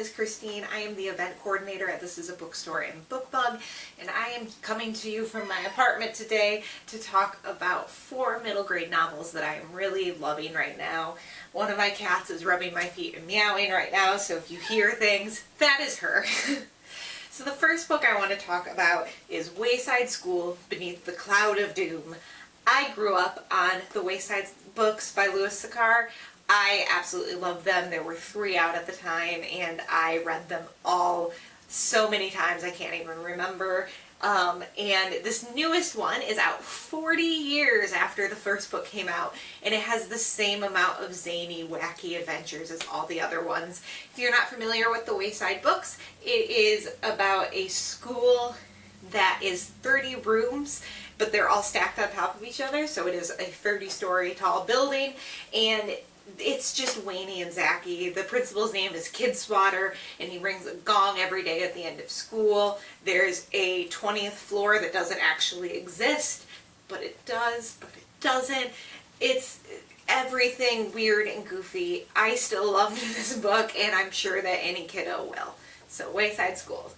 is Christine. I am the event coordinator at This Is a Bookstore in Bookbug, and I am coming to you from my apartment today to talk about 4 middle grade novels that I am really loving right now. One of my cats is rubbing my feet and meowing right now, so if you hear things, that is her. So the first book I want to talk about is Wayside School, Beneath the Cloud of Doom. I grew up on the Wayside books by Louis Sachar. I absolutely loved them. There were 3 out at the time, and I read them all so many times I can't even remember. And this newest one is out 40 years after the first book came out, and it has the same amount of zany, wacky adventures as all the other ones. If you're not familiar with the Wayside books, it is about a school that is 30 rooms, but they're all stacked on top of each other, so it is a 30-story tall building, and it's just Wayne and Zachy. The principal's name is Kid Swatter, and he rings a gong every day at the end of school. There's a 20th floor that doesn't actually exist, but it does, but it doesn't. It's everything weird and goofy. I still love this book, and I'm sure that any kiddo will. So, Wayside School.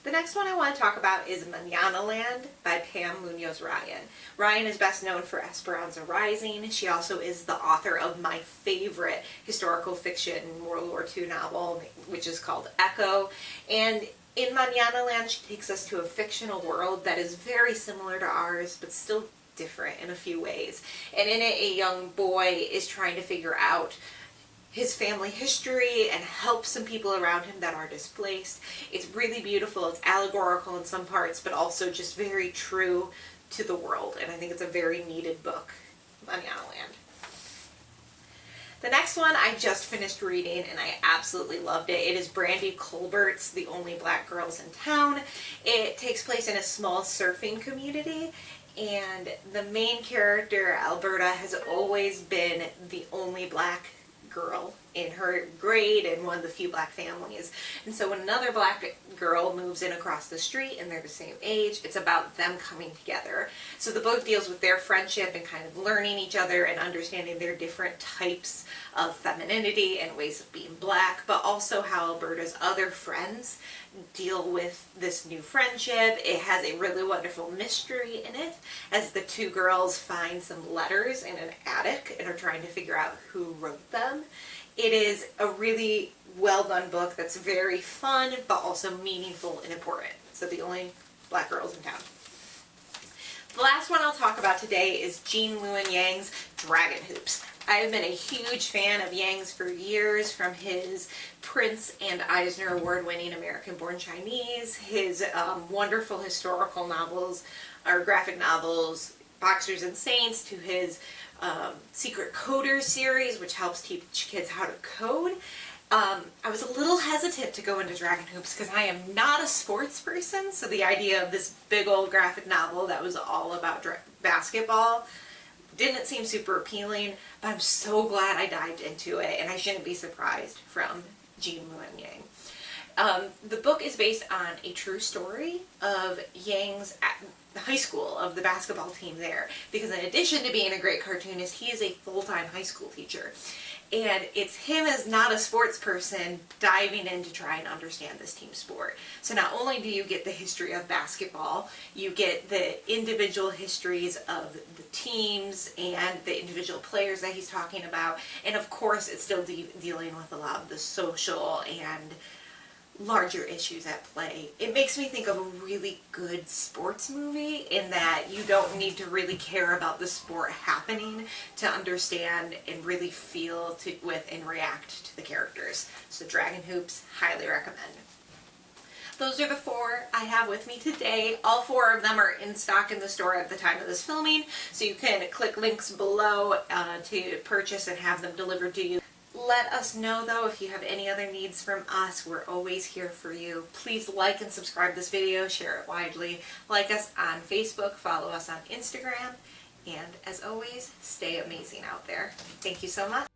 The next one I want to talk about is Manana Land by Pam Munoz-Ryan. Ryan is best known for Esperanza Rising. She also is the author of my favorite historical fiction World War II novel, which is called Echo. And in Manana Land, she takes us to a fictional world that is very similar to ours, but still different in a few ways. And in it, a young boy is trying to figure out his family history and help some people around him that are displaced. It's really beautiful. It's allegorical in some parts, but also just very true to the world. And I think it's a very needed book, Manana Land. The next one I just finished reading, and I absolutely loved it. It is Brandy Colbert's The Only Black Girls in Town. It takes place in a small surfing community, and the main character, Alberta, has always been the only black girl in her grade and one of the few black families. And so when another black girl moves in across the street and they're the same age, it's about them coming together. So the book deals with their friendship and kind of learning each other and understanding their different types of femininity and ways of being black, but also how Alberta's other friends deal with this new friendship. It has a really wonderful mystery in it as the 2 girls find some letters in an attic and are trying to figure out who wrote them. It is a really well done book that's very fun but also meaningful and important. So The Only Black Girls in Town. The last one I'll talk about today is Gene Luen Yang's Dragon Hoops. I've been a huge fan of Yang's for years, from his Prince and Eisner Award-winning American-Born Chinese, his wonderful historical novels, or graphic novels, Boxers and Saints, to his Secret Coders series, which helps teach kids how to code. I was a little hesitant to go into Dragon Hoops because I am not a sports person, so the idea of this big old graphic novel that was all about basketball didn't seem super appealing, but I'm so glad I dived into it, and I shouldn't be surprised from Gene Luen Yang. The book is based on a true story of Yang's high school, of the basketball team there, because in addition to being a great cartoonist, he is a full-time high school teacher. And it's him as not a sports person diving in to try and understand this team sport. So not only do you get the history of basketball, you get the individual histories of the teams and the individual players that he's talking about. And of course, it's still dealing with a lot of the social and larger issues at play. It makes me think of a really good sports movie in that you don't need to really care about the sport happening to understand and really feel with and react to the characters. So Dragon Hoops, highly recommend. Those are the 4 I have with me today. All 4 of them are in stock in the store at the time of this filming, so you can click links below to purchase and have them delivered to you. Let us know, though, if you have any other needs from us. We're always here for you. Please like and subscribe this video, share it widely, like us on Facebook, follow us on Instagram, and as always, stay amazing out there. Thank you so much.